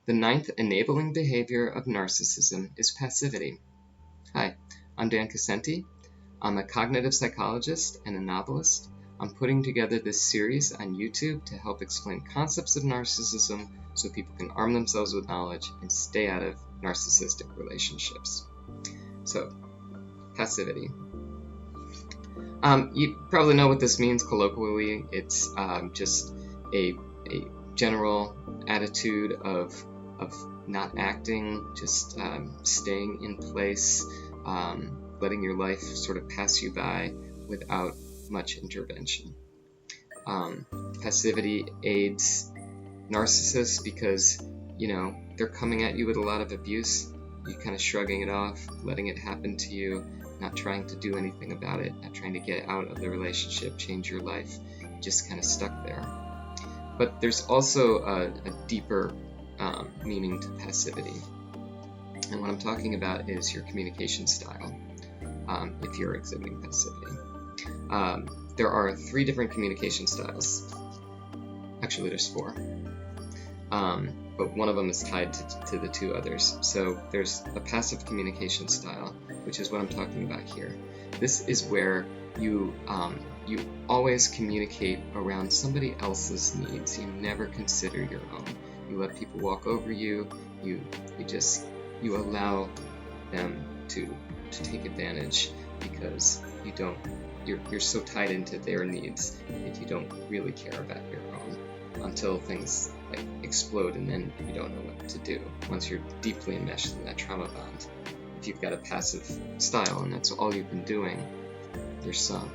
The ninth enabling behavior of narcissism is passivity. Hi, I'm Dan Cassenti. I'm a cognitive psychologist and a novelist. I'm putting together this series on YouTube to help explain concepts of narcissism so people can arm themselves with knowledge and stay out of narcissistic relationships. So, passivity. You probably know what this means colloquially. It's just a general attitude of not acting, just staying in place, letting your life sort of pass you by without much intervention. Passivity aids narcissists because, they're coming at you with a lot of abuse. You're kind of shrugging it off, letting it happen to you, not trying to do anything about it, not trying to get out of the relationship, change your life, just kind of stuck there. But there's also a deeper meaning to passivity. And what I'm talking about is your communication style, if you're exhibiting passivity. There are 3 different communication styles. Actually, there's 4. But one of them is tied to the 2 others. So there's a passive communication style, which is what I'm talking about here. This is where you always communicate around somebody else's needs. You never consider your own. You let people walk over you. You allow them to take advantage because you're so tied into their needs that you don't really care about your own until things like explode, and then you don't know what to do. Once you're deeply enmeshed in that trauma bond, if you've got a passive style and that's all you've been doing, you're sunk.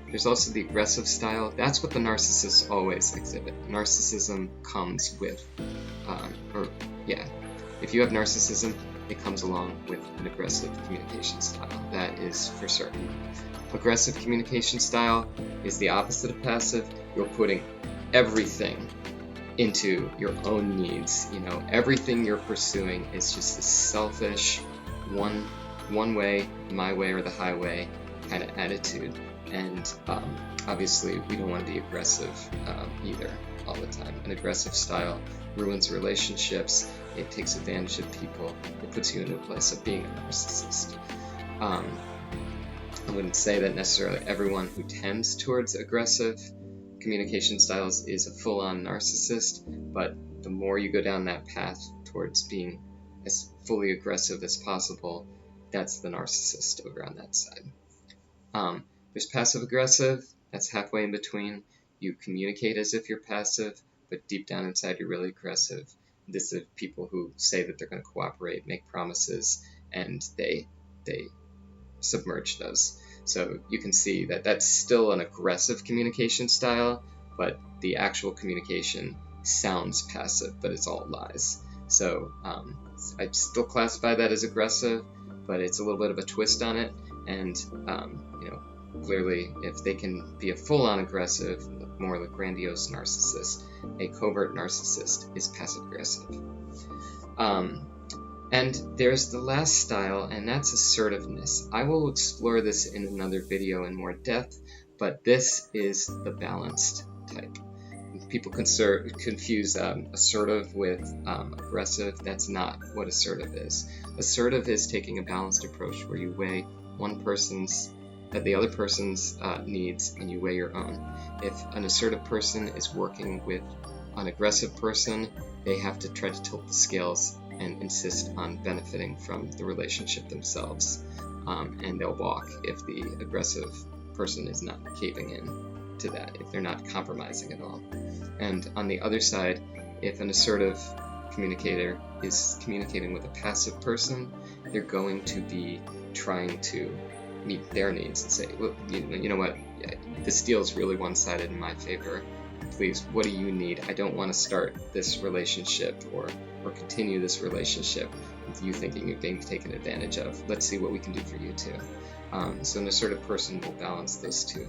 There's also the aggressive style. That's what the narcissists always exhibit. Narcissism comes with, if you have narcissism, it comes along with an aggressive communication style. That is for certain. Aggressive communication style is the opposite of passive. You're putting everything into your own needs. Everything you're pursuing is just a selfish, one way, my way or the highway kind of attitude. And obviously, we don't want to be aggressive either all the time. An aggressive style ruins relationships. It takes advantage of people. It puts you in a place of being a narcissist. I wouldn't say that necessarily everyone who tends towards aggressive communication styles is a full-on narcissist, but the more you go down that path towards being as fully aggressive as possible, that's the narcissist over on that side. There's passive-aggressive. That's halfway in between. You communicate as if you're passive, but deep down inside you're really aggressive. This is people who say that they're going to cooperate, make promises, and they submerge those. So you can see that that's still an aggressive communication style, but the actual communication sounds passive, but it's all lies. So I'd still classify that as aggressive, but it's a little bit of a twist on it. And clearly, if they can be a full-on aggressive, more like grandiose narcissist, a covert narcissist is passive-aggressive. And there's the last style, and that's assertiveness. I will explore this in another video in more depth, but this is the balanced type. People confuse assertive with aggressive. That's not what assertive is. Assertive is taking a balanced approach where you weigh the other person's needs, and you weigh your own. If an assertive person is working with an aggressive person, they have to try to tilt the scales and insist on benefiting from the relationship themselves. And they'll balk if the aggressive person is not caving in to that, if they're not compromising at all. And on the other side, if an assertive communicator is communicating with a passive person, they're going to be trying to meet their needs and say, well, you know what, this deal is really one-sided in my favor. Please, what do you need? I don't want to start this relationship or continue this relationship with you thinking you're being taken advantage of. Let's see what we can do for you too. So an assertive person will balance those two.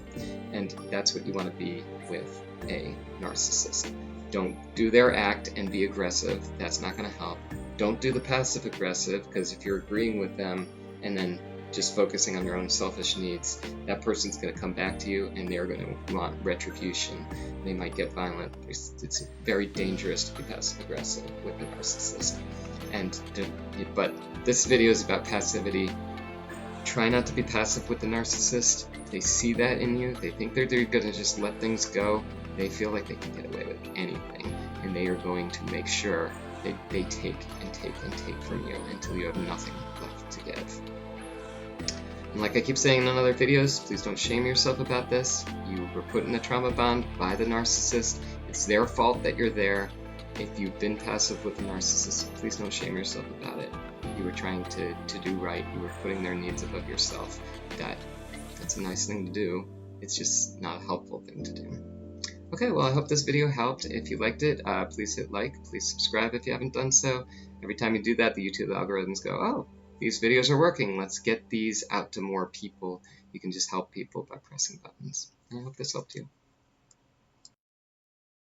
And that's what you want to be with a narcissist. Don't do their act and be aggressive. That's not going to help. Don't do the passive aggressive, because if you're agreeing with them and then just focusing on their own selfish needs, that person's going to come back to you and they're going to want retribution. They might get violent. It's very dangerous to be passive aggressive with a narcissist. But this video is about passivity. Try not to be passive with the narcissist. They see that in you. They think they're going to just let things go. They feel like they can get away with anything, and they are going to make sure that they take and take and take from you until you have nothing left to give. And like I keep saying in other videos, please don't shame yourself about this. You were put in a trauma bond by the narcissist. It's their fault that you're there. If you've been passive with a narcissist, please don't shame yourself about it. You were trying to do right. You were putting their needs above yourself. That's a nice thing to do. It's just not a helpful thing to do. Okay, well, I hope this video helped. If you liked it, please hit like. Please subscribe if you haven't done so. Every time you do that, the YouTube algorithms go, oh, these videos are working. Let's get these out to more people. You can just help people by pressing buttons. I hope this helped you.